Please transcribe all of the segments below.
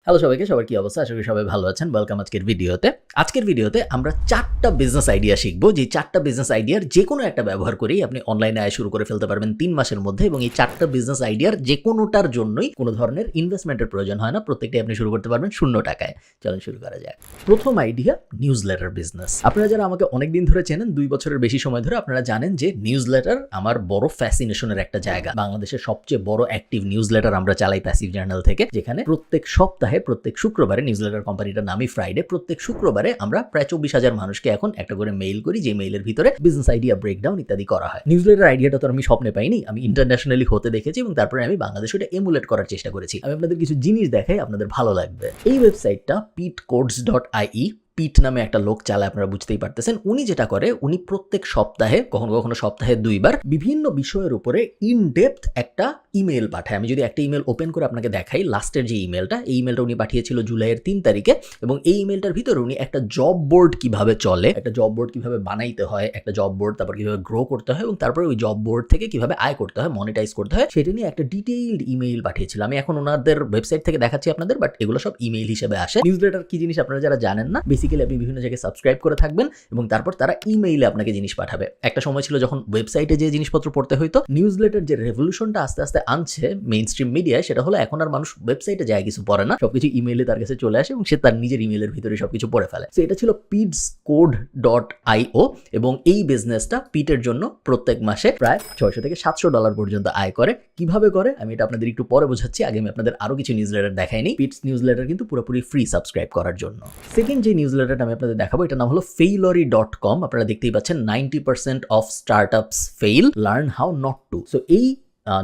Hello সবাইকে, সবার কি অবস্থা? আশা করি সবাই ভালো আছেন। ওয়েলকাম আজকের ভিডিওতে। আজকের ভিডিওতে আমরা 4টা বিজনেস আইডিয়া শিখবো, যে 4টা বিজনেস আইডিয়ার যে কোনো একটা ব্যবহার করেই আপনি অনলাইনে আয় শুরু করে ফেলতে পারবেন 3 মাসের মধ্যে, এবং এই 4টা বিজনেস আইডিয়ার যে কোনোটার জন্যই কোনো ধরনের ইনভেস্টমেন্টের প্রয়োজন হয় না। প্রত্যেকটাই আপনি শুরু করতে পারবেন 0 টাকায়। চলুন শুরু করা যাক। প্রথম আইডিয়া, নিউজ লেটার বিজনেস। আপনারা যারা আমাকে অনেকদিন ধরে চেনেন, 2 বছরের বেশি সময় ধরে, আপনারা জানেন যে নিউজ লেটার আমার বড় ফ্যাসিনেশনের একটা জায়গা। বাংলাদেশের সবচেয়ে বড় অ্যাক্টিভ নিউজ লেটার আমরা চালাই প্যাসিভ জার্নাল থেকে, যেখানে প্রত্যেক সপ্তাহে প্রত্যেক শুক্রবারে, নিউজলেটার কোম্পানিটার নামই ফ্রাইডে, প্রত্যেক শুক্রবারে আমরা প্রায় 24,000 মানুষকে এখন একটা করে মেইল করি, যে মেইলের ভিতরে বিজনেস আইডিয়া ব্রেকডাউন ইত্যাদি করা হয়। নিউজলেটার আইডিয়াটা তো আমি স্বপ্নে পাইনি, আমি ইন্টারন্যাশনালি হতে দেখেছি, এবং তারপরে আমি বাংলাদেশে এটা এমুলেট করার চেষ্টা করেছি। আমি আপনাদের কিছু জিনিস দেখাই, আপনাদের ভালো লাগবে। এই ওয়েবসাইটটা pitcodes.ie, পিট নামে একটা লোক চালায়, আপনারা বুঝতেই পারতেছেন। উনি যেটা করে, উনি প্রত্যেক সপ্তাহে, কখনো কখনো সপ্তাহে 2 বার বিভিন্ন বিষয়ের উপরে ইন ডেপথ একটা ইমেল পাঠায়। আমি যদি একটা ইমেল ওপেন করে আপনাকে দেখাই, লাস্টের যে ইমেলটা, এই ইমেলটা উনি পাঠিয়েছিল জুলাইয়ের 3 তারিখে, এবং এই ইমেলটার ভিতরে উনি একটা জব বোর্ড কিভাবে চলে, একটা জব বোর্ড কিভাবে বানাইতে হয়, একটা জব বোর্ড তারপর কিভাবে গ্রো করতে হয়, এবং তারপরে ওই জব বোর্ড থেকে কিভাবে আয় করতে হয়, মনিটাইজ করতে হয়, সেটা নিয়ে একটা ডিটেইলড ইমেল পাঠিয়েছিল। আমি এখন ওনাদের ওয়েবসাইট থেকে দেখাচ্ছি আপনাদের, বাট এগুলো সব ইমেল হিসেবে আসে। নিউজলেটার কি জিনিস আপনারা যারা জানেন না, বেসিক্যালি আপনি বিভিন্ন জায়গায় সাবস্ক্রাইব করে থাকবেন, এবং তারপর তারা ইমেইলে আপনাকে জিনিস পাঠাবে। একটা সময় ছিল যখন ওয়েবসাইটে যে জিনিসপত্র পড়তে হইতো। নিউজলেটার যে রেভলিউশনটা আস্তে আস্তে আনছে মেইন স্ট্রিম মিডিয়ায়, সেটা হলো এখন আর মানুষ ওয়েবসাইটে যায় কিছু পড়ে না, সবকিছু ইমেইলে তার কাছে চলে আসে, এবং সে তার নিজের ইমেইলের ভিতরে সবকিছু পড়ে ফেলে। তো এটা ছিল pidscode.io, এবং এই বিজনেসটা পিটের জন্য প্রত্যেক মাসে প্রায় $600 থেকে $700 পর্যন্ত আয় করে। কিভাবে করে আমি এটা আপনাদের একটু পরে বোঝাচ্ছি, আগে আমি আপনাদের আরো কিছু নিউজলেটার দেখাইনি। পিটস নিউজলেটার কিন্তু পুরোপুরি ফ্রি সাবস্ক্রাইব করার জন্য। সেকেন্ড যে নিউজলেটারটা আমি আপনাদের দেখাবো, এটার নাম হলো Failory.com। আপনারা দেখতেই পাচ্ছেন 90% of startups fail, learn how not to. So এই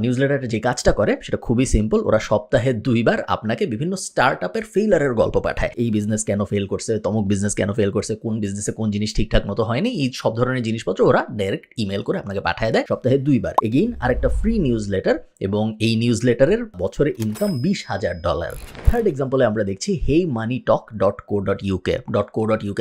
নিউজলেটারে যে কাজটা করে সেটা খুবই সিম্পল। ওরা সপ্তাহে 2 বার আপনাকে বিভিন্ন স্টার্টআপের ফেইলারের গল্প পাঠায়। এই বিজনেস কেন ফেল করছে, তমুক বিজনেস কেন ফেল করছে, কোন বিজনেসে কোন জিনিস ঠিকঠাক মতো হয়নি, এই সব ধরনের জিনিসপত্র ওরা ডাইরেক্ট ইমেল করে আপনাকে পাঠায় দেয় সপ্তাহে 2 বার। এগেইন আরেকটা ফ্রি নিউজলেটার, এবং এই নিউজলেটারের বছরে ইনকাম $20,000। থার্ড এক্সাম্পলে আমরা দেখছি heymoneytalk.co.uk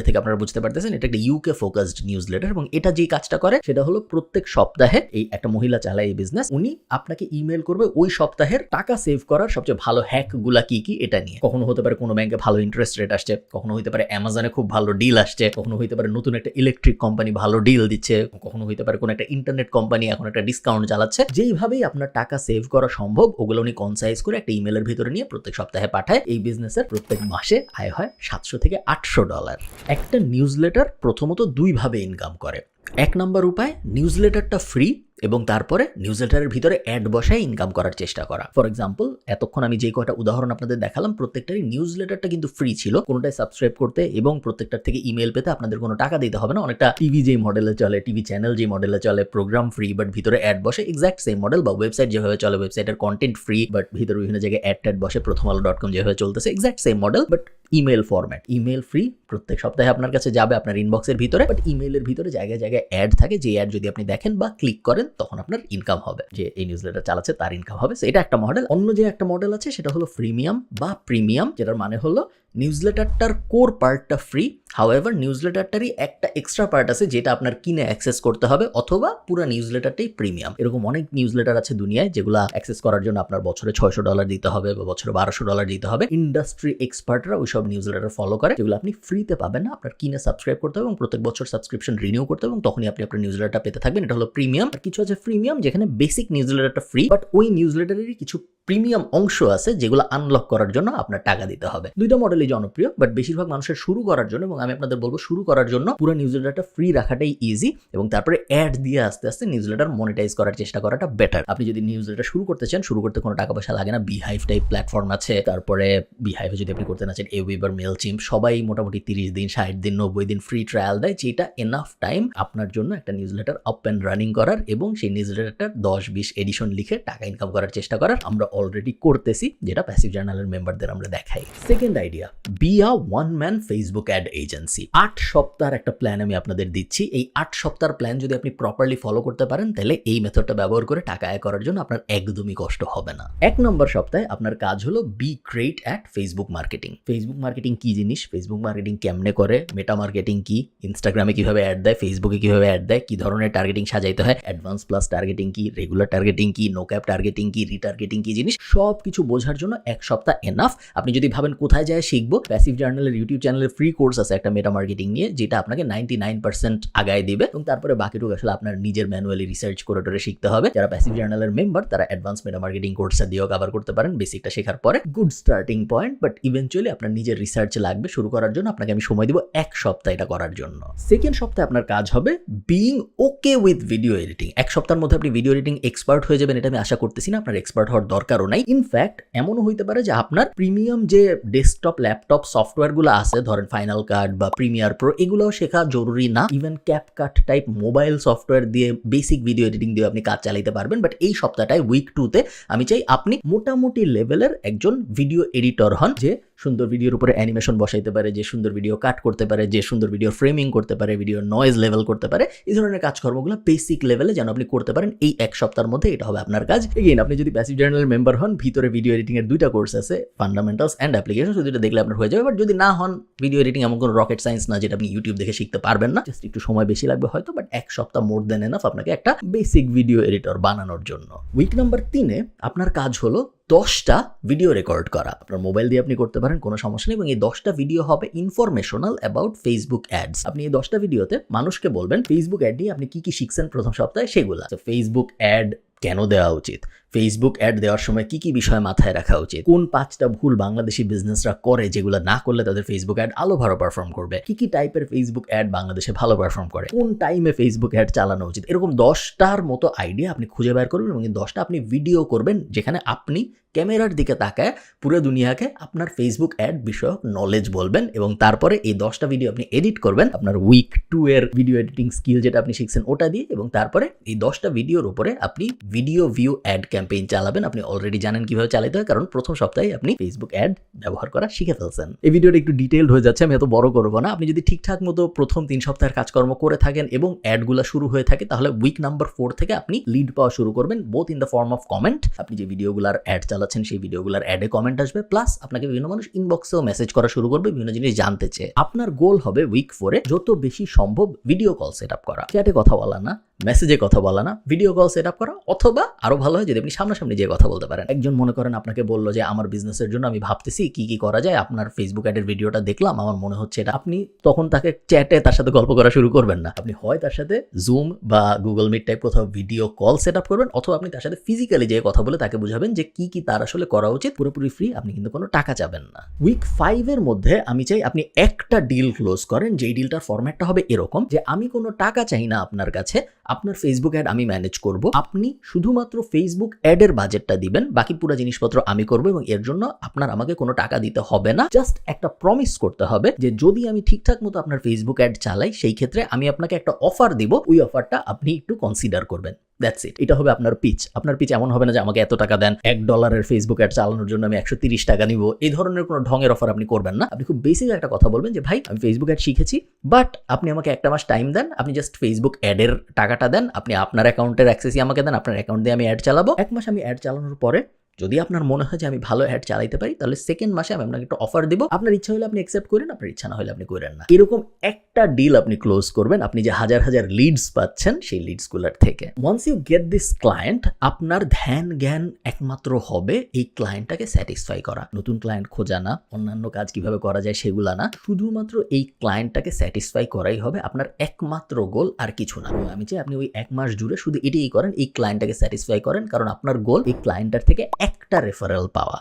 থেকে। আপনারা বুঝতে পারতেছেন এটা একটা ইউকে ফোকাসড নিউজলেটার, এবং এটা যে কাজটা করে সেটা হলো প্রত্যেক সপ্তাহে এই একটা মহিলা চালায় এই বিজনেস, উনি আপনাকে ইমেল করবে ওই সপ্তাহের টাকা সেভ করার সবচেয়ে ভালো হ্যাক গুলা কি কি এটা নিয়ে। কখনো হতে পারে কোনো ব্যাংকে ভালো ইন্টারেস্ট রেট আসছে, কখনো হতে পারে অ্যামাজনে খুব ভালো ডিল আসছে, কখনো হতে পারে নতুন একটা ইলেকট্রিক কোম্পানি ভালো ডিল দিচ্ছে, কখনো হতে পারে কোনো একটা ইন্টারনেট কোম্পানি এখন একটা ডিসকাউন্ট চালাচ্ছে। যেইভাবেই আপনার টাকা সেভ করা সম্ভব ওগুলো উনি কনসাইজ করে একটা ইমেলের ভিতরে নিয়ে প্রত্যেক সপ্তাহে পাঠায়। এই বিজনেসের প্রত্যেক মাসে আয় হয় $700 থেকে $800। একটা নিউজলেটার প্রথমত 2 ভাবে ইনকাম করে। 1 নম্বর উপায়, নিউজলেটারটা ফ্রি, এবং তারপরে নিউজলেটারের ভিতরে অ্যাড বসায় ইনকাম করার চেষ্টা করা। ফর এক্সাম্পল, এতক্ষণ আমি যে কয়টা উদাহরণ আপনাদের দেখালাম, প্রত্যেকটারই নিউজলেটারটা কিন্তু ফ্রি ছিল, কোনোটাই সাবস্ক্রাইব করতে এবং প্রত্যেকটার থেকে ইমেল পেতে আপনাদের কোনো টাকা দিতে হবে না। অনেকটা টিভি যেই মডেলে চলে, টিভি চ্যানেল যে মডেলে চলে, প্রোগ্রাম ফ্রি বাট ভিতরে অ্যাড বসে, এক্স্যাক্ট সেম মডেল। বা ওয়েবসাইট যেভাবে চলে, ওয়েবসাইটের কন্টেন্ট ফ্রি বাট ভিতরে বিভিন্ন জায়গায় অ্যাড বসে, প্রথমআলো.com যেভাবে চলতেছে, exact same model but email format. Email free, প্রত্যেক সপ্তাহে আপনার কাছে যাবে আপনার ইনবক্সের ভিতরে, বাট ইমেলের ভিতরে জায়গায় জায়গায় অ্যাড থাকে, যে অ্যাড যদি আপনি দেখেন বা ক্লিক করেন তখন আপনার ইনকাম হবে, যে এই নিউজলেটার চালাচ্ছে তার ইনকাম হবে। এটা একটা মডেল। অন্য যে একটা মডেল আছে সেটা হলো ফ্রিমিয়াম বা প্রিমিয়াম, যেটার মানে হলো নিউজলেটারটার কোর পার্টটা ফ্রি, হাউএভার নিউজলেটারটারই একটা এক্সট্রা পার্ট আছে যেটা আপনার কিনে অ্যাক্সেস করতে হবে, অথবা পুরো নিউজলেটারটাই প্রিমিয়াম। এরকম অনেক নিউজলেটার আছে দুনিয়ায় যেগুলো অ্যাক্সেস করার জন্য আপনার বছরে $600 দিতে হবে বা বছরে $1200 দিতে হবে। ইন্ডাস্ট্রি এক্সপার্টরা ওইসব নিউজলেটার ফলো করে, যেগুলো আপনি ফ্রিতে পাবেন না, আপনার কিনে সাবস্ক্রাইব করতে হবে এবং প্রত্যেক বছর সাবস্ক্রিপশন রিনিউ করতে হবে, এবং তখনই আপনি আপনার নিউজলেটারটা পেতে থাকবেন। এটা হলো প্রিমিয়াম। আর কিছু আছে ফ্রিমিয়াম, যেখানে বেসিক নিউজলেটারটা ফ্রি, বাট ওই নিউজলেটারেরই কিছু প্রিমিয়াম অংশ আছে যেগুলো আনলক করার জন্য আপনার টাকা দিতে হবে। দুইটা মডেলই জনপ্রিয়, বাট বেশিরভাগ মানুষের শুরু করার জন্য, এবং আমি আপনাদের বলবো শুরু করার জন্য পুরো নিউজলেটারটা ফ্রি রাখাটাই ইজি, এবং তারপরে অ্যাড দিয়ে আস্তে আস্তে নিউজলেটার মনিটাইজ করার চেষ্টা করাটা বেটার। আপনি যদি নিউজলেটার শুরু করতে চান, শুরু করতে কোনো টাকা পয়সা লাগে না। বিহাইভ টাইপ প্ল্যাটফর্ম আছে, তারপরে বিহাইভে যদি আপনি করতে না চান, এওয়েবার, মেলচিম্প, সবাই মোটামুটি 30 দিন, 60 দিন, 90 দিন ফ্রি ট্রায়াল দেয়, যেটা এনাফ টাইম আপনার জন্য একটা নিউজলেটার আপ অ্যান্ড রানিং করার এবং সেই নিউজলেটারটার 10-20 এডিশন লিখে টাকা ইনকাম করার চেষ্টা করার। আমরা অলরেডি করতেছি, যেটা প্যাসিভ জার্নালের মেম্বারদের আমরা দেখাই। Second idea, be a one man Facebook ad agency. 8 সপ্তাহের একটা প্ল্যান আমি আপনাদের দিচ্ছি। এই 8 সপ্তাহের প্ল্যান যদি আপনি প্রপারলি ফলো করতে পারেন তাহলে এই মেথডটা ব্যবহার করে টাকা আয় করার জন্য আপনার একদমই কষ্ট হবে না। 1 নম্বর সপ্তাহে আপনার কাজ হলো be great at Facebook marketing. Facebook marketing কি জিনিস, ফেসবুক মার্কেটিং কেমনে করে, মেটা মার্কেটিং কি, ইনস্টাগ্রামে কিভাবে অ্যাড দেয়, ফেসবুকে কিভাবে অ্যাড দেয়, কি ধরনের টার্গেটিং সাজাইতে হয়, অ্যাডভান্স প্লাস টার্গেটিং কি, রেগুলার টার্গেটিং কি, নো ক্যাপ টার্গেটিং কি, রিটার্গেটিং কি জিনিস, সব কিছু বোঝার জন্য 1 সপ্তাহ এনাফ। আপনি যদি ভাবেন কোথায় যায় শিখবো, প্যাসিভ জার্নালের ইউটিউব চ্যানেলের ফ্রি কোর্স আছে একটা মেটা মার্কেটিং নিয়ে, যেটা আপনাকে 99% আগায় দিবে এবং তারপরে বাকিটুকু আসলে আপনার নিজের ম্যানুয়ালি রিসার্চ করে শিখতে হবে। যারা প্যাসিভ জার্নালের মেম্বার তারা অ্যাডভান্স মেটা মার্কেটিং কোর্সটা দিয়েও কভার করতে পারেন। বেসিকটা শেখার পরে good starting point, but eventually আপনার নিজের রিসার্চ লাগবে শুরু করার জন্য। আপনাকে আমি সময় দিব 1 সপ্তাহ এটা করার জন্য। সেকেন্ড সপ্তাহে আপনার কাজ হবে being okay with video editing. 1 সপ্তাহের মধ্যে আপনি ভিডিও এডিটিং এক্সপার্ট হয়ে যাবেন এটা আমি আশা করতেছি না, আপনার এক্সপার্ট হওয়ার দরকারও নাই। ইনফ্যাক্ট এমনও হইতে পারে যে আপনার প্রিমিয়াম যে ডেস্কটপ ল্যাপটপ সফটওয়্যারগুলো আছে, ধরেন ফাইনাল কাট বা প্রিমিয়ার প্রো, এগুলোও শেখা জরুরি না। Even CapCut type mobile software দিয়ে বেসিক ভিডিও এডিটিং দিয়ে আপনি কাজ চালাতে পারবেন। বাট এই সপ্তাহটায় উইক 2তে আমি চাই আপনি মোটামুটি লেভেলের একজন ভিডিও এডিটর হন, যে সুন্দর ভিডিওর উপরে অ্যানিমেশন বসাইতে পারে, যে সুন্দর ভিডিও কাট করতে পারে, যে সুন্দর ভিডিও ফ্রেমিং করতে পারে, ভিডিও নয়েজ লেভেল করতে পারে। এই ধরনের কাজকর্মগুলো বেসিক লেভেলে যেন আপনি করতে পারেন এই 1 সপ্তাহের মধ্যে, এটা হবে আপনার কাজ। এগেইন আপনি যদি প্যাসিভ জার্নালের মেম্বার হন, ভিতরে ভিডিও এডিটিং এর 2টা কোর্স আছে, ফান্ডামেন্টালস এন্ড অ্যাপ্লিকেশন, দুটো দেখলে আপনার হয়ে যাবে। বাট যদি না হন, ভিডিও এডিটিং এমন কোনো রকেট সায়েন্স না যেটা আপনি ইউটিউব দেখে শিখতে পারবেন না, জাস্ট একটু সময় বেশি লাগবে হয়তো, বাট 1 সপ্তাহ মোর দেন এনাফ আপনাকে একটা বেসিক ভিডিও এডিটর বানানোর জন্য। উইক নাম্বার 3-এ আপনার কাজ হলো 10টা ভিডিও রেকর্ড করা। আপনার মোবাইল দিয়ে আপনি করতে পারেন, কোনো সমস্যা নেই। এবং এই 10টা ভিডিও হবে ইনফরমেশনাল অ্যাবাউট ফেসবুক অ্যাডস। আপনি এই 10টা ভিডিওতে মানুষকে বলবেন ফেসবুক অ্যাড নিয়ে আপনি কি কি শিখছেন প্রথম সপ্তাহে সেগুলা। ফেসবুক অ্যাড কেন দেওয়া উচিত, ফেসবুক অ্যাড দেওয়ার সময় কি কি বিষয় মাথায় রাখা উচিত, কোন 5টা ভুল বাংলাদেশি বিজনেসরা করে যেগুলো না করলে তাদের ফেসবুক অ্যাড আলো ভালো পারফর্ম করবে, কি কি টাইপের ফেসবুক অ্যাড বাংলাদেশে ভালো পারফর্ম করে, কোন টাইমে ফেসবুক অ্যাড চালানো উচিত, এরকম 10টার মতো আইডিয়া আপনি খুঁজে বের করবেন এবং এই 10টা আপনি ভিডিও করবেন যেখানে আপনি ক্যামেরার দিকে তাকায় পুরো দুনিয়াকে আপনার ফেসবুক অ্যাড বিষয়ক নলেজ বলবেন। এবং তারপরে এই 10টা ভিডিও আপনি এডিট করবেন আপনার উইক 2 এর ভিডিও এডিটিং স্কিল যেটা আপনি শিখছেন ওটা দিয়ে। এবং তারপরে এই 10টা ভিডিওর উপরে আপনি ভিডিও ভিউ অ্যাড ক্যাম্পেইন চালাবেন। আপনি অলরেডি জানেন কিভাবে চালাতে হয়, কারণ প্রথম সপ্তাহে আপনি ফেসবুক অ্যাড ব্যবহার করা শিখে ফেলছেন। এই ভিডিওটা একটু ডিটেইলড হয়ে যাচ্ছে, আমি এত বড় করবো না। আপনি যদি ঠিকঠাক মতো প্রথম 3 সপ্তাহের কাজকর্ম করে থাকেন এবং অ্যাডগুলো শুরু হয়ে থাকে, তাহলে উইক নাম্বার 4 থেকে আপনি লিড পাওয়া শুরু করবেন, both in the form of comment. আপনি যে ভিডিওগুলোর অ্যাড চালাচ্ছেন সেই ভিডিওগুলোর অ্যাডে কমেন্ট আসবে, প্লাস আপনাকে বিভিন্ন মানুষ ইনবক্সেও মেসেজ করা শুরু করবে বিভিন্ন জিনিস জানতে চেয়ে। আপনার গোল হবে উইক 4-এ যত বেশি সম্ভব ভিডিও কল সেট আপ করা। চ্যাটে কথা বলা না, মেসেজে কথা বলা না, ভিডিও কল সেট আপ করা। অথবা আরো ভালো হয় যদি আপনি সামনাসামনি যে কথা বলতে পারেন। একজন মনে করেন আপনাকে বললো যে আমার বিজনেসের জন্য আমি ভাবতেছি কি কি করা যায়, আপনার ফেসবুক অ্যাডের ভিডিওটা দেখলাম, আমার মনে হচ্ছে এটা। আপনি তখন তাকে চ্যাটে তার সাথে গল্প করা শুরু করবেন না, আপনি হয় তার সাথে জুম বা গুগল মিট টাইপ কোথাও ভিডিও কল সেট আপ করবেন, অথবা আপনি তার সাথে ফিজিক্যালি যে কথা বলে তাকে বুঝাবেন যে কি কি তার আসলে করা উচিত। পুরোপুরি ফ্রি, আপনি কিন্তু কোনো টাকা চাবেন না। উইক 5-এর মধ্যে আমি চাই আপনি একটা ডিল ক্লোজ করেন, যেই ডিলটার ফরম্যাটটা হবে এরকম যে আমি কোনো টাকা চাই না আপনার কাছে, আপনার ফেসবুক অ্যাড আমি ম্যানেজ করব, আপনি শুধুমাত্র ফেসবুক অ্যাডের বাজেটটা দিবেন, বাকি পুরো জিনিসপত্র আমি করব এবং এর জন্য আপনার আমাকে কোনো টাকা দিতে হবে না। জাস্ট একটা প্রমিস করতে হবে যে যদি আমি ঠিকঠাক মতো আপনার ফেসবুক অ্যাড চালাই সেই ক্ষেত্রে আমি আপনাকে একটা অফার দিব, ওই অফারটা আপনি একটু কনসিডার করবেন। That's it. এটা হবে আপনার পিচ। আপনার পিচ এমন হবে না যে আমাকে এত টাকা দেন, $1 ফেসবুক অ্যাড চালানোর জন্য আমি 130 টাকা নিব, এই ধরনের কোনো ঢঙের অফার আপনি করবেন না। আপনি খুব বেসিক একটা কথা বলবেন যে ভাই আমি ফেসবুক অ্যাড শিখেছি, বাট আপনি আমাকে 1 মাস টাইম দেন, আপনি জাস্ট ফেসবুক অ্যাডের টাকাটা দেন, আপনি আপনার অ্যাকাউন্টের অ্যাক্সেসই আমাকে দেন, আপনার অ্যাকাউন্ট দিয়ে আমি অ্যাড চালাবো। 1 মাস আমি অ্যাড চালানোর পরে যদি আপনার মনে হয় যে আমি ভালো অ্যাড চালাইতে পারি, তাহলে সেকেন্ড মাসে আমি আপনাকে একটা অফার দিব। আপনার ইচ্ছা হলে আপনি অ্যাকসেপ্ট করেন, আপনার ইচ্ছা না হলে আপনি করেন না। এরকম একটা ডিল আপনি ক্লোজ করবেন আপনি যে হাজার হাজার লিডস পাচ্ছেন সেই লিডসগুলোর থেকে। Once you get this client, আপনার ধ্যান জ্ঞান একমাত্র হবে এই ক্লায়েন্টটাকে স্যাটিসফাই করা। নতুন ক্লায়েন্ট খোঁজা না, অন্যান্য কাজ কিভাবে করা যায় সেগুলা না, শুধুমাত্র এই ক্লায়েন্টটাকে স্যাটিসফাই করাই হবে আপনার একমাত্র গোল, আর কিছু না। আমি চাই আপনি ওই 1 মাস জুড়ে শুধু এটাই করেন, এই ক্লায়েন্টটাকে স্যাটিসফাই করেন, কারণ আপনার গোল এই ক্লায়েন্টটার থেকে একটা রেফারেল পাওয়া।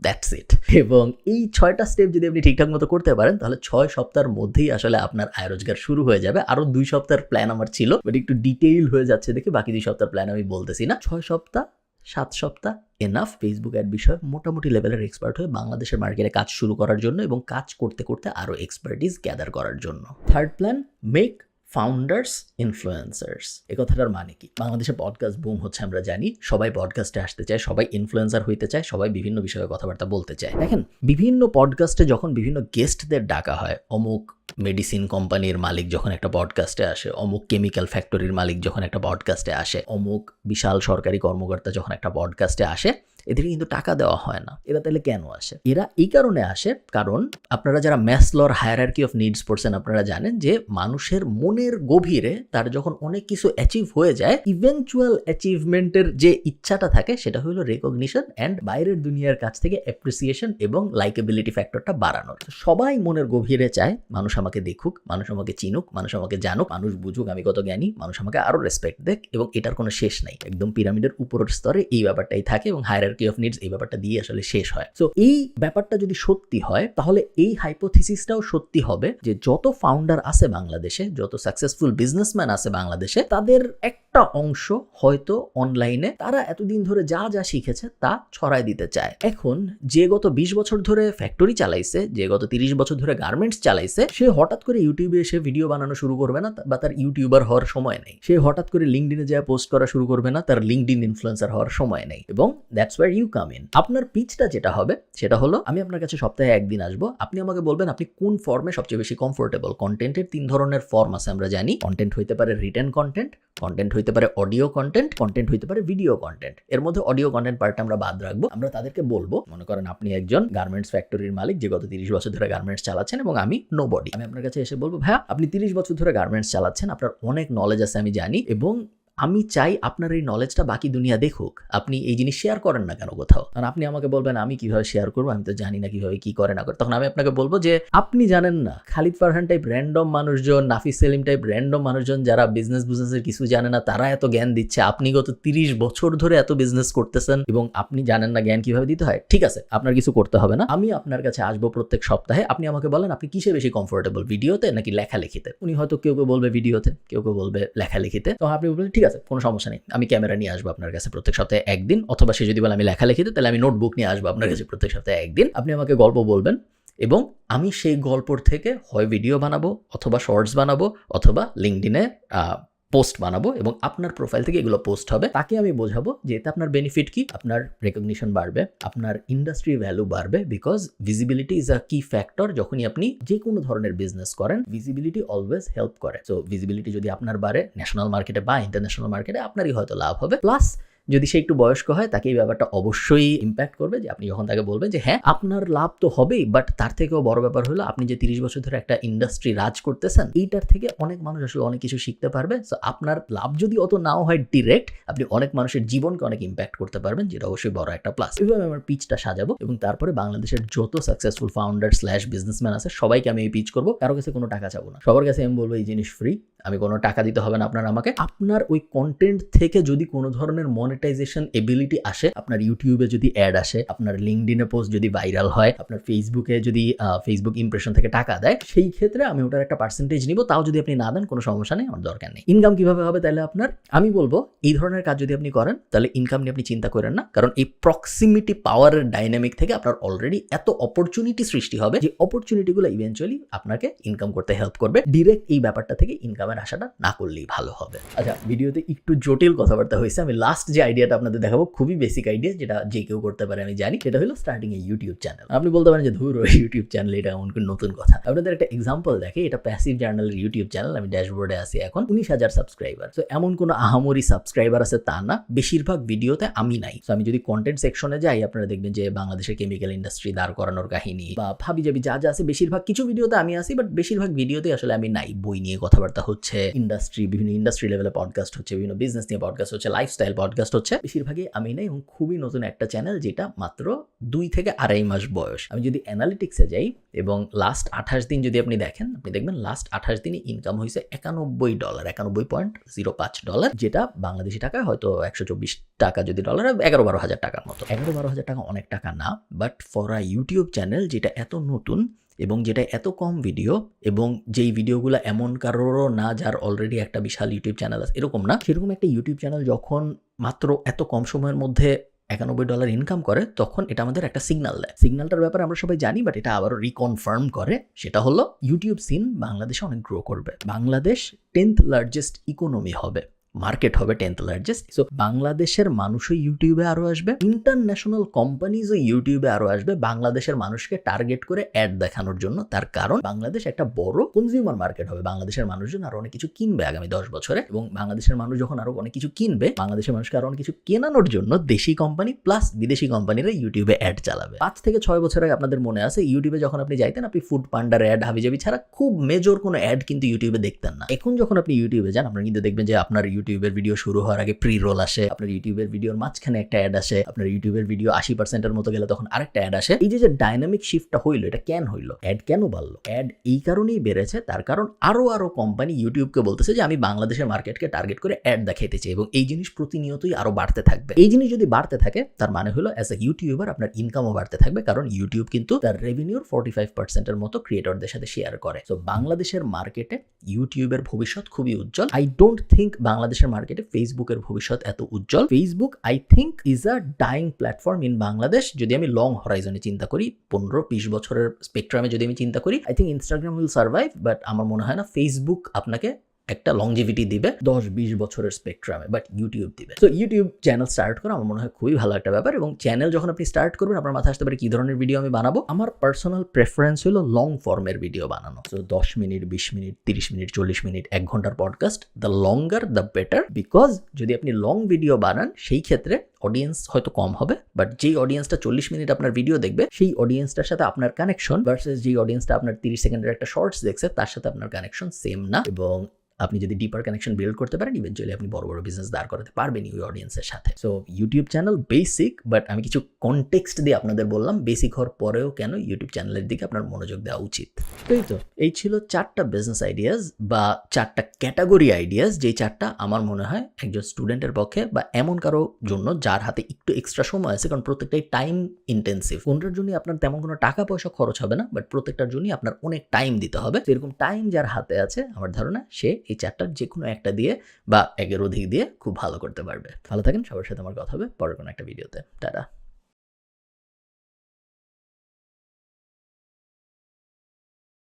That's it. এবং এই 6টা স্টেপ যদি আপনি ঠিকঠাক মতো করতে পারেন তাহলে 6 সপ্তাহের মধ্যেই আসলে আপনার আয় রোজগার শুরু হয়ে যাবে। আরো 2 সপ্তাহের প্ল্যান আমার ছিল, বাট একটু ডিটেইল হয়ে যাচ্ছে দেখে বাকি 2 সপ্তাহের প্ল্যান আমি বলতেছি না। 6 সপ্তাহ 7 সপ্তাহ এনাফ ফেসবুক অ্যাড বিষয়ে মোটামুটি লেভেলের এক্সপার্ট হয়ে বাংলাদেশের মার্কেটে কাজ শুরু করার জন্য এবং কাজ করতে করতে আরো এক্সপার্টিস গ্যাদার করার জন্য। Third plan, make founders influencers. এই কথাটার মানে কি? বাংলাদেশে পডকাস্ট বুম হচ্ছে আমরা জানি, সবাই পডকাস্টে আসতে চায়, সবাই ইনফ্লুয়েন্সার হইতে চায়, সবাই বিভিন্ন বিষয়ে কথাবার্তা বলতে চায়। দেখেন, বিভিন্ন পডকাস্টে যখন বিভিন্ন গেস্টদের ডাকা হয়, অমুক মেডিসিন কোম্পানির মালিক যখন একটা পডকাস্টে আসে, অমুক কেমিক্যাল ফ্যাক্টরির মালিক যখন একটা পডকাস্টে আসে, অমুক বিশাল সরকারি কর্মকর্তা যখন একটা পডকাস্টে আসে, এদেরকে কিন্তু টাকা দেওয়া হয় না। এরা তাহলে কেন আসে? এরা এই কারণে আসে, কারণ আপনারা যারা ম্যাসলোর হায়ারার্কি অফ নিডস পড়ছেন, আপনারা জানেন যে মানুষের মনের গভীরে তার যখন অনেক কিছু অ্যাচিভ হয়ে যায়, ইভেনচুয়াল অ্যাচিভমেন্টের যে ইচ্ছাটা থাকে সেটা হলো রেকগনিশন অ্যান্ড বাইরের দুনিয়ার কাছ থেকে অ্যাপ্রিসিয়েশন এবং লাইকেবিলিটি ফ্যাক্টরটা বাড়ানোর। সবাই মনের গভীরে চায় মানুষ আমাকে দেখুক, মানুষ আমাকে চিনুক, মানুষ আমাকে জানুক, মানুষ বুঝুক আমি কত জ্ঞানী, মানুষ আমাকে আরো রেসপেক্ট দেখ, এবং এটার কোনো শেষ নাই। একদম পিরামিডের উপরের স্তরে এই ব্যাপারটাই থাকে এবং হায়ারার্কি অফ নিডস এই ব্যাপারটা দিয়ে আসলে শেষ হয়। সো এই ব্যাপারটা যদি সত্যি হয়, তাহলে এই হাইপোথিসিসটাও সত্যি হবে যে যত ফাউন্ডার আছে বাংলাদেশে, যত সাকসেসফুল বিজনেসম্যান আছে বাংলাদেশে, তাদের একটা অংশ হয়তো অনলাইনে তারা এতদিন ধরে যা যা শিখেছে তা ছড়াই দিতে চায়। এখন যে গত 20 বছর ধরে ফ্যাক্টরি চালাইছে, যে গত 30 বছর ধরে গার্মেন্টস চালাইছে, সে হঠাৎ করে ইউটিউবে এসে ভিডিও বানানো শুরু করবে না, বা তার ইউটিউবার হওয়ার সময় নেই। সে হঠাৎ করে লিঙ্কডিনে যা পোস্ট করা শুরু করবে না, তার লিঙ্কডিন ইনফ্লুয়েন্সার হওয়ার সময় নেই। এবং that's where you come in. আপনার পিচটা যেটা হবে সেটা হলো, আমি আপনার কাছে সপ্তাহে একদিন আসবো, আপনি আমাকে বলবেন আপনি কোন ফর্মে সবচেয়ে বেশি কমফোর্টেবল। কন্টেন্টের 3 ধরনের ফর্ম আছে আমরা জানি। কন্টেন্ট হইতে পারে রিটেন কন্টেন্ট, কন্টেন্ট হইতে পারে অডিও কন্টেন্ট, কন্টেন্ট হইতে পারে ভিডিও কন্টেন্ট। এর মধ্যে অডিও কন্টেন্ট পার্টটা আমরা বাদ রাখবো। আমরা তাদেরকে বলবো, মনে করেন আপনি একজন গার্মেন্টস ফ্যাক্টরির মালিক যে গত 30 বছর ধরে গার্মেন্টস চালাচ্ছেন এবং আমি নোবডি। আমি আপনার কাছে এসে বলবো, ভাইয়া আপনি 30 বছর ধরে গার্মেন্টস চালাচ্ছেন, আপনার অনেক নলেজ আছে আমি জানি, এবং আমি চাই আপনার এই নলেজটা বাকি দুনিয়া দেখুক। আপনি এই জিনিস শেয়ার করেন না কেন কোথাও? কারণ আপনি আমাকে বলবেন আমি কিভাবে শেয়ার করবো, আমি তো জানি না কিভাবে কি করে না করে। তখন আমি আপনাকে বলবো যে আপনি জানেন না, খালিদ ফারহান টাইপ র্যান্ডম মানুষজন, নাফিস সেলিম টাইপ র্যান্ডম মানুষজন যারা বিজনেসের কিছু জানে না, তারা এত জ্ঞান দিচ্ছে। আপনি গত 30 বছর ধরে এত বিজনেস করতেছেন এবং আপনি জানেন না জ্ঞান কিভাবে দিতে হয়। ঠিক আছে, আপনার কিছু করতে হবে না, আমি আপনার কাছে আসবো প্রত্যেক সপ্তাহে। আপনি আমাকে বলেন আপনি কিসে বেশি কমফোর্টেবল, ভিডিওতে নাকি লেখালেখিতে? উনি হয়তো কেউ কেউ বলবে ভিডিওতে, কেউ কেউ বলবে লেখালেখিতে। তো আপনি বলবেন ঠিক আছে, কোনো সমস্যা নেই, আমি ক্যামেরা নিয়ে আসবো আপনার কাছে প্রত্যেক সপ্তাহে একদিন, অথবা সে যদি বলে আমি লেখালেখিতে, তাহলে আমি নোটবুক নিয়ে আসবো আপনার কাছে প্রত্যেক সপ্তাহে একদিন। আপনি আমাকে গল্প বলবেন এবং আমি সেই গল্পর থেকে হয় ভিডিও বানাবো, অথবা শর্টস বানাবো, অথবা লিঙ্কডিনে পোস্ট বানাবো, এবং আপনার প্রোফাইল থেকে এগুলো পোস্ট হবে। তাকে আমি বোঝাবো যে এতে আপনার বেনিফিট কি, আপনার রেকগনিশন বাড়বে, আপনার ইন্ডাস্ট্রি ভ্যালু বাড়বে, বিকজ ভিজিবিলিটি ইজ আ কি ফ্যাক্টর। যখনই আপনি যে কোনো ধরনের বিজনেস করেন, ভিজিবিলিটি অলওয়েজ হেল্প করে। সো ভিজিবিলিটি যদি আপনার বাড়ে ন্যাশনাল মার্কেটে বা ইন্টারন্যাশনাল মার্কেটে, আপনারই হয়তো লাভ হবে। প্লাস যদি সে একটু বয়স্ক হয়, তাকে এই ব্যাপারটা অবশ্যই ইম্প্যাক্ট করবে, যে আপনি যখন তাকে বলবেন যে হ্যাঁ আপনার লাভ তো হবেই, বাট তার থেকেও বড় ব্যাপার হলো আপনি যে 30 বছর ধরে একটা ইন্ডাস্ট্রি রাজ করতেছেন, এইটার থেকে অনেক মানুষ আসলে অনেক কিছু শিখতে পারবে। সো আপনার লাভ যদি অত নাও হয় ডিরেক্ট, আপনি অনেক মানুষের জীবনকে অনেক ইম্প্যাক্ট করতে পারবেন, যেটা অবশ্যই বড় একটা প্লাস। এইভাবে আমার পিচটা সাজাবো এবং তারপরে বাংলাদেশের যত সাকসেসফুল ফাউন্ডার স্ল্যাশ বিজনেসম্যান আছে সবাইকে আমি এই পিচ করবো। কারো কাছে কোনো টাকা চাবো না, সবার কাছে আমি বলবো এই জিনিস ফ্রি, আমি কোনো টাকা দিতে হবে না আপনার আমাকে। আপনার ওই কন্টেন্ট থেকে যদি কোনো ধরনের মনিটাইজেশন এবিলিটি আসে, আপনার ইউটিউবে যদি অ্যাড আসে, আপনার লিঙ্কডিনে পোস্ট যদি ভাইরাল হয়, আপনার ফেসবুকে যদি ফেসবুক ইমপ্রেশন থেকে টাকা দেয়, সেই ক্ষেত্রে আমি ওটার একটা পার্সেন্টেজ নিব। তাও যদি আপনি না দেন কোনো সমস্যা নেই, আমার দরকার নেই। ইনকাম কিভাবে হবে তাহলে আপনার? আমি বলবো এই ধরনের কাজ যদি আপনি করেন, তাহলে ইনকাম নিয়ে আপনি চিন্তা করেন না, কারণ এই প্রক্সিমিটি পাওয়ারের ডাইনামিক থেকে আপনার অলরেডি এত অপরচুনিটি সৃষ্টি হবে, যে অপরচুনিটিগুলো ইভেন্চুয়ালি আপনাকে ইনকাম করতে হেল্প করবে। ডিরেক্ট এই ব্যাপারটা থেকে ইনকামের আশাটা না করলেই ভালো হবে। আচ্ছা, ভিডিওতে একটু জটিল কথাবার্তা হয়েছে। আমি লাস্ট যে আইডিয়াটা আপনাদের দেখাবো, খুবই বেসিক আইডিয়া, যেটা যে কেউ করতে পারে আমি জানি, সেটা হলো স্টার্টিং এ ইউটিউব চ্যানেল। আপনি বলতে পারেন যে ধুর ইউটিউব চ্যানেল, এটা এমন কোন নতুন কথা। আপনাদের একটা এক্সাম্পল দেখে, এটা প্যাসিভ জার্নালের ইউটিউব চ্যানেল। আমি ড্যাশবোর্ডে আছি এখন, 19,000 সাবস্ক্রাইবার। তো এমন কোনো আহামরি সাবস্ক্রাইবার আছে তা না, বেশিরভাগ ভিডিওতে আমি নাই। তো আমি যদি কন্টেন্ট সেকশনে যাই, আপনারা দেখবেন যে বাংলাদেশের কেমিক্যাল ইন্ডাস্ট্রি দাঁড় করানোর কাহিনী বা ভাবিজাবি যা যা আছে, বেশিরভাগ কিছু ভিডিওতে আমি আছি, বাট বেশিরভাগ ভিডিওতে আসলে আমি নাই। বই নিয়ে কথাবার্তা হচ্ছে, ইন্ডাস্ট্রি, বিভিন্ন ইন্ডাস্ট্রি লেভেলে পডকাস্ট হচ্ছে, বিভিন্ন বিজনেস নিয়ে পডকাস্ট হচ্ছে, লাইফস্টাইল পডকাস্ট হচ্ছে, বেশিরভাগই আমি নাই। এবং খুবই নতুন একটা চ্যানেল, যেটা মাত্র 2 থেকে 2.5 মাস বয়স। আমি যদি অ্যানালিটিক্সে যাই এবং লাস্ট 28 দিন যদি আপনি দেখেন, আপনি দেখবেন লাস্ট 28 দিনে ইনকাম হয়েছে $91, $91.05, যেটা বাংলাদেশি টাকায় হয়তো 124 টাকা, যদি ডলার 11-12 হাজার টাকার মতো। 11-12 হাজার টাকা অনেক টাকা না, but for a YouTube channel যেটা এত নতুন এবং যেটা এত কম ভিডিও, এবং যেই ভিডিওগুলো এমন কারোরও না যার অলরেডি একটা বিশাল ইউটিউব চ্যানেল আছে, এরকম না, সেরকম একটা ইউটিউব চ্যানেল যখন মাত্র এত কম সময়ের মধ্যে $91 ইনকাম করে, তখন এটা আমাদের একটা সিগন্যাল দেয়। সিগন্যালটার ব্যাপারে আমরা সবাই জানি, বাট এটা আবারও রিকনফার্ম করে। সেটা হলো ইউটিউব সিন বাংলাদেশে অনেক গ্রো করবে। বাংলাদেশ 10th লার্জেস্ট ইকোনমি হবে, মার্কেট হবে 10th লার্জেস্ট। সো বাংলাদেশের মানুষও ইউটিউবে আরো আসবে, ইন্টারন্যাশনাল কোম্পানিজও ইউটিউবে আরো আসবে বাংলাদেশের মানুষকে টার্গেট করে অ্যাড দেখানোর জন্য। তার কারণ বাংলাদেশ একটা বড় কনজিউমার মার্কেট হবে, বাংলাদেশের মানুষজন আরো অনেক কিছু কিনবে আগামী 10 বছরে, এবং বাংলাদেশের মানুষ যখন আরো অনেক কিছু কিনবে, বাংলাদেশের মানুষকে আরো অনেক কিছু কেনানোর জন্য দেশি কোম্পানি প্লাস বিদেশি কোম্পানিরা ইউটিউবে অ্যাড চালাবে। 5 থেকে 6 বছর আগে আপনাদের মনে আছে ইউটিউবে যখন আপনি যাইতেন, আপনি ফুড পান্ডার অ্যাড, হাবিজাবি ছাড়া খুব মেজর কোনো অ্যাড কিন্তু ইউটিউবে দেখতেন না। এখন যখন আপনি ইউটিউবে যান, আপনারা কিন্তু দেখবেন যে আপনার ইউটিউবের ভিডিও শুরু হওয়ার আগে প্রি রোল আসে, আপনার ইউটিউবের ভিডিওর মাঝখানে একটা অ্যাড আসে, আপনার ইউটিউবের ভিডিও 80%-এর মতো গেলে তখন আরেকটা অ্যাড আসে। এই যে ডাইনামিক শিফটটা হইলো, এটা কেন হইলো? অ্যাড কেন বাড়লো? অ্যাড এই কারণেই বেড়েছে, তার কারণ আরো কোম্পানি ইউটিউবকে বলতেছে যে আমি বাংলাদেশের মার্কেটকে টার্গেট করে অ্যাড দেখাইতে চাই, এবং এই জিনিস প্রতিনিয়তই আরো বাড়তে থাকবে। এই জিনিস যদি বাড়তে থাকে, তার মানে হলো অ্যাজ এ ইউটিউবার আপনার ইনকামও বাড়তে থাকবে, কারণ ইউটিউব কিন্তু তার রেভিনিউর 45%-এর মতো ক্রিয়েটরদের সাথে শেয়ার করে। তো বাংলাদেশের মার্কেটে ইউটিউবের ভবিষ্যৎ খুবই উজ্জ্বল। আই ডোন্ট থিঙ্ক বাংলাদেশের মার্কেটে ফেসবুকের ভবিষ্যৎ এত উজ্জ্বল। Facebook I think is a dying platform in Bangladesh. যদি আমি লং হরাইজনে চিন্তা করি, 15-20 বছরের স্পেকট্রামে যদি আমি চিন্তা করি, I think Instagram will survive, but আমার মনে হয় না ফেসবুক আপনাকে একটা লংজিভিটি দিবে 10-20 বছরের স্পেকট্রামে, বাট ইউটিউব দিবে। তো ইউটিউব চ্যানেল স্টার্ট করা আমার মনে হয় খুবই ভালো একটা ব্যাপার, এবং চ্যানেল যখন আপনি স্টার্ট করবেন, আপনার মাথায় আসতে পারে কি ধরনের ভিডিও আমি বানাবো। আমার পার্সোনাল প্রেফারেন্স হলো লং ফর্মের ভিডিও বানানো। তো 10 মিনিট, 20 মিনিট, 30 মিনিট, 40 মিনিট, 1 ঘন্টার podcast, the longer the better. Because যদি আপনি লং ভিডিও বানান, সেই ক্ষেত্রে অডিয়েন্স হয়তো কম হবে, বাট যেই অডিয়েন্সটা 40 মিনিট আপনার ভিডিও দেখবে, সেই অডিয়েন্সটার সাথে আপনার কানেকশন ভার্সেস যেই অডিয়েন্সটা আপনার 30 সেকেন্ডের একটা শর্টস দেখছে, তার সাথে আপনার কানেকশন সেম না। এবং আপনি যদি ডিপার কানেকশন বিল্ড করতে পারেন, ইভেনচুয়ালি আপনি বড় বড় বিজনেস দাঁড় করাতে পারবেন ওই অডিয়েন্সের সাথে। So YouTube channel basic, but আমি কিছু কনটেক্সট দিয়ে আপনাদের বললাম বেসিক হওয়ার পরেও কেন ইউটিউব চ্যানেলের দিকে আপনার মনোযোগ দেওয়া উচিত। এই ছিল 4টা বিজনেস আইডিয়াস বা 4টা ক্যাটাগরি আইডিয়াস, যেই 4টা আমার মনে হয় একজন স্টুডেন্টের পক্ষে বা এমন কারো জন্য যার হাতে একটু এক্সট্রা সময় আছে, কারণ প্রত্যেকটাই টাইম ইন্টেন্সিভ। কোনটার জন্য আপনার তেমন কোনো টাকা পয়সা খরচ হবে না, বাট প্রত্যেকটার জন্যই আপনার অনেক টাইম দিতে হবে। এরকম টাইম যার হাতে আছে, আমার ধারণা সে এই 4টার যে কোনো একটা দিয়ে বা একের অধিক দিয়ে খুব ভালো করতে পারবে। ভালো থাকেন, সবার সাথে আমার কথা হবে পরের কোনো একটা ভিডিওতে। টাটা।